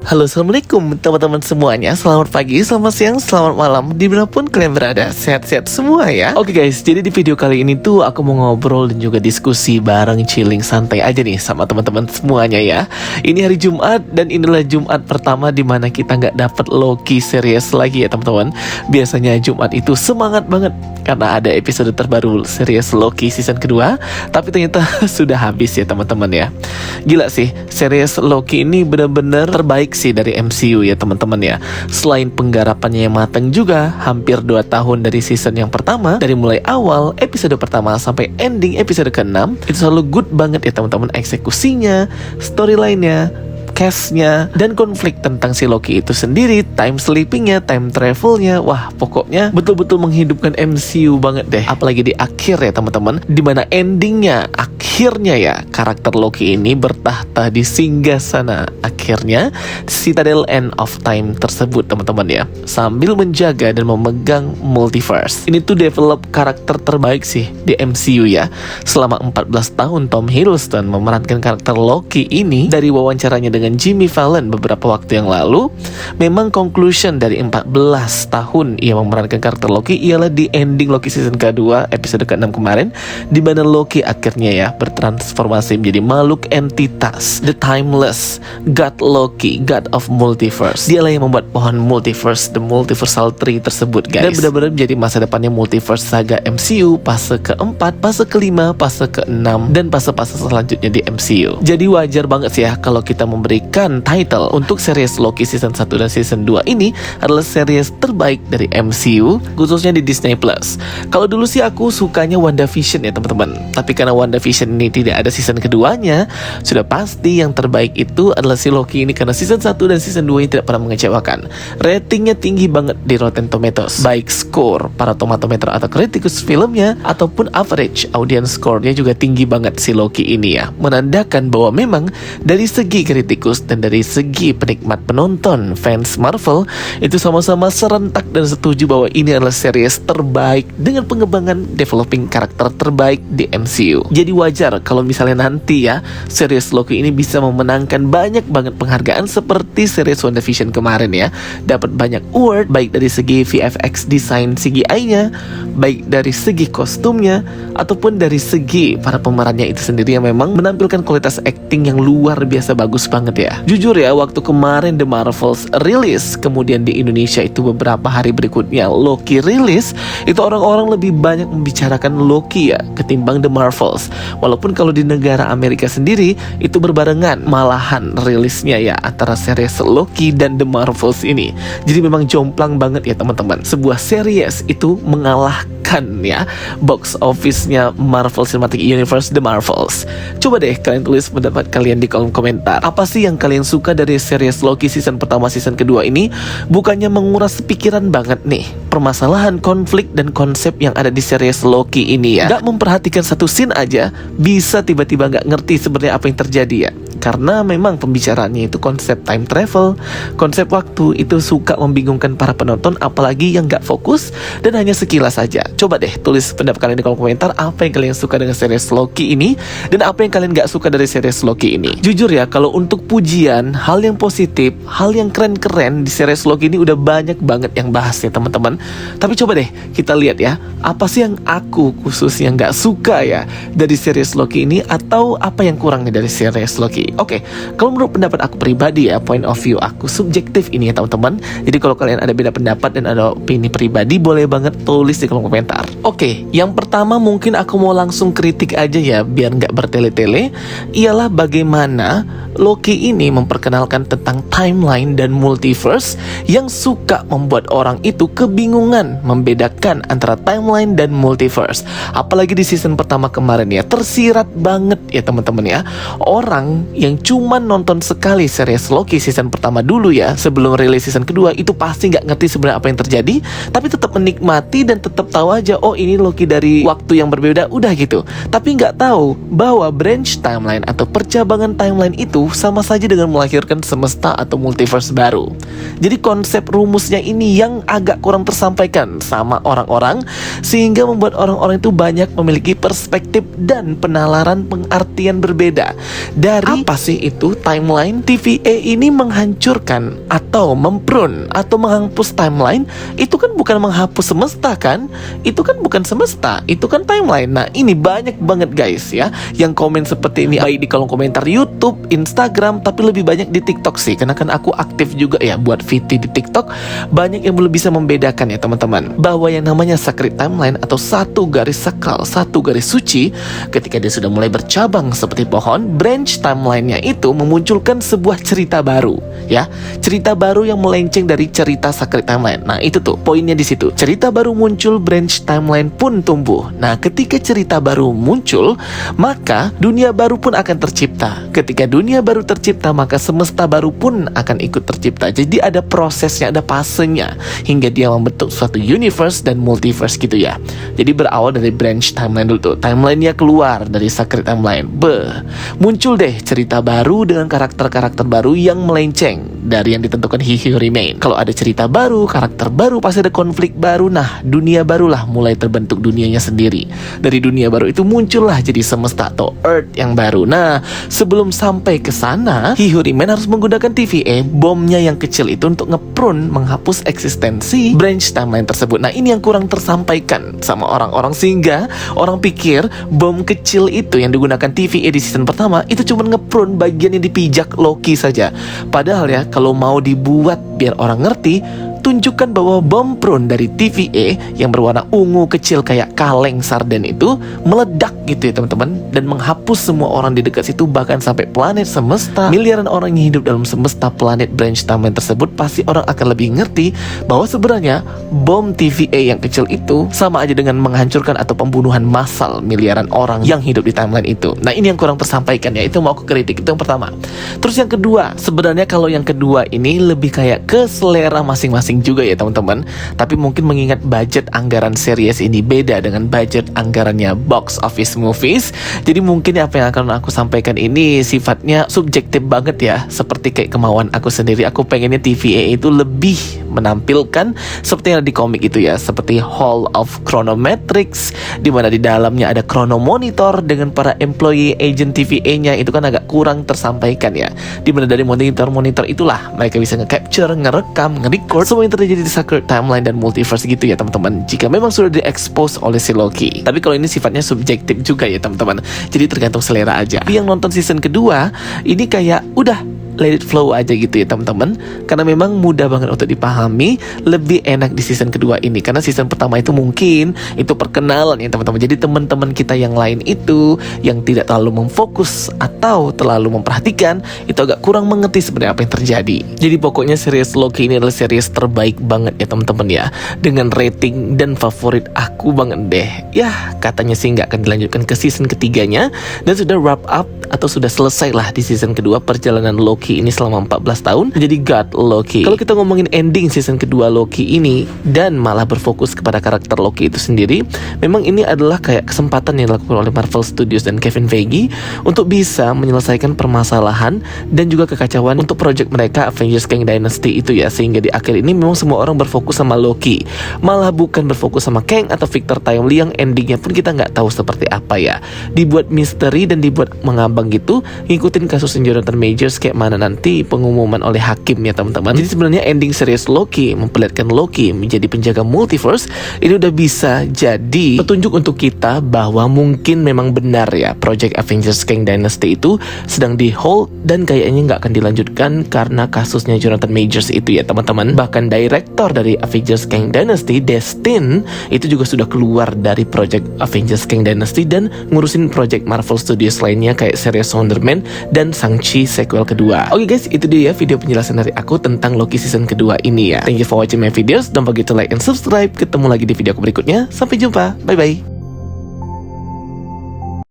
Halo, assalamualaikum teman-teman semuanya. Selamat pagi, selamat siang, selamat malam, dimanapun kalian berada. Sehat-sehat semua ya. Oke guys, jadi di video kali ini tuh aku mau ngobrol dan juga diskusi bareng, chilling santai aja nih sama teman-teman semuanya ya. Ini hari Jumat dan inilah Jumat pertama dimana kita nggak dapet Loki series lagi ya teman-teman. Biasanya Jumat itu semangat banget karena ada episode terbaru series Loki season kedua, tapi ternyata sudah habis ya teman-teman ya. Gila sih, series Loki ini benar-benar terbaik sih dari MCU ya teman-teman ya. Selain penggarapannya yang matang juga, hampir 2 tahun dari season yang pertama, dari mulai awal episode pertama sampai ending episode ke-6, itu selalu good banget ya teman-teman. Eksekusinya, storyline-nya, cast-nya, dan konflik tentang si Loki itu sendiri, time sleeping-nya, time travel-nya, wah pokoknya betul-betul menghidupkan MCU banget deh. Apalagi di akhir ya teman-teman, dimana endingnya, akhirnya ya, karakter Loki ini bertahta di singgasana akhirnya Citadel End of Time tersebut teman-teman ya, sambil menjaga dan memegang multiverse. Ini tuh develop karakter terbaik sih di MCU ya. Selama 14 tahun Tom Hiddleston memerankan karakter Loki ini. Dari wawancaranya dengan Jimmy Fallon beberapa waktu yang lalu, memang conclusion dari 14 tahun ia memerankan karakter Loki ialah di ending Loki season kedua episode ke-6 kemarin, di mana Loki akhirnya ya bertransformasi menjadi makhluk entitas, the timeless God Loki, God of Multiverse. Dialah yang membuat pohon multiverse, the multiversal tree tersebut guys. Dan benar-benar menjadi masa depannya multiverse saga MCU, fase ke-4, fase ke-5, fase ke-6, dan fase-fase selanjutnya di MCU. Jadi wajar banget sih ya kalau kita memberikan title untuk series Loki season 1 dan season 2 ini adalah series terbaik dari MCU, khususnya di Disney Plus. Kalau dulu sih aku sukanya WandaVision ya teman-teman, tapi karena WandaVision ini tidak ada season keduanya, sudah pasti yang terbaik itu adalah si Loki ini, karena season 1 dan season 2 ini tidak pernah mengecewakan. Ratingnya tinggi banget di Rotten Tomatoes, baik skor para tomatometer atau kritikus filmnya ataupun average audience score-nya juga tinggi banget si Loki ini ya, menandakan bahwa memang dari segi kritikus dan dari segi penikmat penonton fans Marvel itu sama-sama serentak dan setuju bahwa ini adalah series terbaik dengan pengembangan developing karakter terbaik di MCU. Jadi wajar kalau misalnya nanti ya series Loki ini bisa memenangkan banyak banget penghargaan seperti series WandaVision kemarin ya. Dapat banyak award baik dari segi VFX design CGI-nya, baik dari segi kostumnya, ataupun dari segi para pemerannya itu sendiri yang memang menampilkan kualitas acting yang luar biasa bagus banget ya. Jujur ya, waktu kemarin The Marvels rilis, kemudian di Indonesia itu beberapa hari berikutnya Loki rilis, itu orang-orang lebih banyak membicarakan Loki ya ketimbang The Marvels. Walaupun kalau di negara Amerika sendiri itu berbarengan malahan rilisnya ya antara series Loki dan The Marvels ini. Jadi memang jomplang banget ya teman-teman. Sebuah series itu mengalahkan ya box office-nya Marvel Cinematic Universe The Marvels. Coba deh kalian tulis pendapat kalian di kolom komentar. Apa sih yang kalian suka dari series Loki season pertama season kedua ini? Bukannya menguras pikiran banget nih permasalahan, konflik, dan konsep yang ada di series Loki ini ya. Gak memperhatikan satu scene aja bisa tiba-tiba gak ngerti sebenarnya apa yang terjadi ya. Karena memang pembicaraannya itu konsep time travel, konsep waktu, itu suka membingungkan para penonton, apalagi yang gak fokus dan hanya sekilas saja. Coba deh tulis pendapat kalian di kolom komentar apa yang kalian suka dengan series Loki ini dan apa yang kalian gak suka dari series Loki ini. Jujur ya, kalau untuk pujian, hal yang positif, hal yang keren-keren di series Loki ini udah banyak banget yang bahas ya teman-teman. Tapi coba deh kita lihat ya, apa sih yang aku khususnya gak suka ya dari series Loki ini, atau apa yang kurang nih dari series Loki. Oke, kalau menurut pendapat aku pribadi ya, point of view aku subjektif ini ya teman-teman. Jadi kalau kalian ada beda pendapat dan ada opini pribadi, boleh banget tulis di kolom komentar. Oke, yang pertama mungkin aku mau langsung kritik aja ya, biar nggak bertele-tele. Ialah bagaimana Loki ini memperkenalkan tentang timeline dan multiverse yang suka membuat orang itu kebingungan membedakan antara timeline dan multiverse. Apalagi di season pertama kemarin ya, tersirat banget ya teman-teman ya. Orang yang cuma nonton sekali series Loki season pertama dulu ya, sebelum rilis season kedua, itu pasti nggak ngerti sebenarnya apa yang terjadi, tapi tetap menikmati dan tetap tahu aja, oh ini Loki dari waktu yang berbeda, udah gitu. Tapi nggak tahu bahwa branch timeline atau percabangan timeline itu sama saja dengan melahirkan semesta atau multiverse baru. Jadi konsep rumusnya ini yang agak kurang tersampaikan sama orang-orang, sehingga membuat orang-orang itu banyak memiliki perspektif dan penalaran pengertian berbeda. Dari apa sih itu timeline? TVA ini menghancurkan atau memprune atau menghapus timeline. Itu kan bukan menghapus semesta kan? Itu kan bukan semesta, itu kan timeline. Nah ini banyak banget guys ya yang komen seperti ini, baik di kolom komentar YouTube, Instagram, tapi lebih banyak di TikTok sih, karena kan aku aktif juga ya buat VT di TikTok. Banyak yang belum bisa membedakan ya teman-teman, bahwa yang namanya sacred timeline atau satu garis sakral, satu garis suci, ketika dia sudah mulai bercabang seperti pohon, branch timeline-nya itu memunculkan sebuah cerita baru ya, cerita baru yang melenceng dari cerita sacred timeline. Nah itu tuh poinnya di situ, cerita baru muncul, branch timeline pun tumbuh. Nah ketika cerita baru muncul, maka dunia baru pun akan tercipta. Ketika dunia baru tercipta, maka semesta baru pun akan ikut tercipta. Jadi ada prosesnya, ada fasenya, hingga dia membentuk suatu universe dan multiverse gitu ya. Jadi berawal dari branch timeline dulu tuh, timeline-nya keluar dari sacred timeline, muncul deh cerita baru dengan karakter-karakter baru yang melenceng dari yang ditentukan He Who Remain. Kalau ada cerita baru, karakter baru, pasti ada konflik baru. Nah dunia barulah mulai terbentuk dunianya sendiri. Dari dunia baru itu muncullah jadi semesta atau Earth yang baru. Nah sebelum sampai ke sana, He Who Remain harus menggunakan TVA, bomnya yang kecil itu, untuk ngeprune, menghapus eksistensi branch timeline tersebut. Nah ini yang kurang tersampaikan sama orang-orang, sehingga orang pikir bom kecil itu yang digunakan TVA di season pertama itu cuma ngeprune bagian yang dipijak Loki saja. Padahal ya, kalau mau dibuat biar orang ngerti, tunjukkan bahwa bom prune dari TVA yang berwarna ungu kecil kayak kaleng sarden itu meledak gitu ya teman-teman, dan menghapus semua orang di dekat situ, bahkan sampai planet semesta. Miliaran orang yang hidup dalam semesta planet branch timeline tersebut, pasti orang akan lebih ngerti bahwa sebenarnya bom TVA yang kecil itu sama aja dengan menghancurkan atau pembunuhan massal miliaran orang yang hidup di timeline itu. Nah ini yang kurang tersampaikan ya, itu mau aku kritik, itu yang pertama. Terus yang kedua, sebenarnya kalau yang kedua ini lebih kayak ke selera masing-masing juga ya teman-teman. Tapi mungkin mengingat budget anggaran series ini beda dengan budget anggarannya box office movies, jadi mungkin apa yang akan aku sampaikan ini sifatnya subjektif banget ya, seperti kayak kemauan aku sendiri. Aku pengennya TVA itu lebih menampilkan seperti yang ada di komik itu ya, seperti Hall of Chronometrics, dimana di dalamnya ada chronomonitor dengan para employee agent TVA-nya. Itu kan agak kurang tersampaikan ya, dimana dari monitor itulah mereka bisa nge-capture, ngerekam, nge-record semua yang terjadi di sacred timeline dan multiverse gitu ya teman-teman, jika memang sudah di-expose oleh si Loki. Tapi kalau ini sifatnya subjektif juga ya teman-teman, jadi tergantung selera aja. Tapi yang nonton season kedua ini kayak udah let it flow aja gitu ya teman-teman, karena memang mudah banget untuk dipahami, lebih enak di season kedua ini. Karena season pertama itu mungkin itu perkenalan ya teman-teman, jadi teman-teman kita yang lain itu yang tidak terlalu memfokus atau terlalu memperhatikan, itu agak kurang mengerti sebenarnya apa yang terjadi. Jadi pokoknya series Loki ini adalah series terbaik banget ya teman-teman ya, dengan rating dan favorit aku banget deh ya. Katanya sih nggak akan dilanjutkan ke season ketiganya, dan sudah wrap up atau sudah selesai lah di season kedua perjalanan Loki ini selama 14 tahun menjadi God Loki. Kalau kita ngomongin ending season kedua Loki ini dan malah berfokus kepada karakter Loki itu sendiri, memang ini adalah kayak kesempatan yang dilakukan oleh Marvel Studios dan Kevin Feige untuk bisa menyelesaikan permasalahan dan juga kekacauan untuk project mereka Avengers Kang Dynasty itu ya, sehingga di akhir ini memang semua orang berfokus sama Loki, malah bukan berfokus sama Kang atau Victor Timely yang endingnya pun kita nggak tahu seperti apa ya. Dibuat misteri dan dibuat mengambang gitu, ngikutin kasus Jonathan Majors kayak mana nanti pengumuman oleh hakim ya teman-teman. Jadi sebenarnya ending series Loki memperlihatkan Loki menjadi penjaga multiverse ini udah bisa jadi petunjuk untuk kita bahwa mungkin memang benar ya project Avengers Kang Dynasty itu sedang di hold dan kayaknya nggak akan dilanjutkan karena kasusnya Jonathan Majors itu ya teman-teman. Bahkan director dari Avengers Kang Dynasty, Destin, itu juga sudah keluar dari project Avengers Kang Dynasty dan ngurusin project Marvel Studios lainnya kayak series Wonder Man dan Shang-Chi sequel kedua. Oke guys, itu dia ya video penjelasan dari aku tentang Loki season kedua ini ya. Thank you for watching my videos. Don't forget to like and subscribe. Ketemu lagi di video aku berikutnya. Sampai jumpa. Bye bye.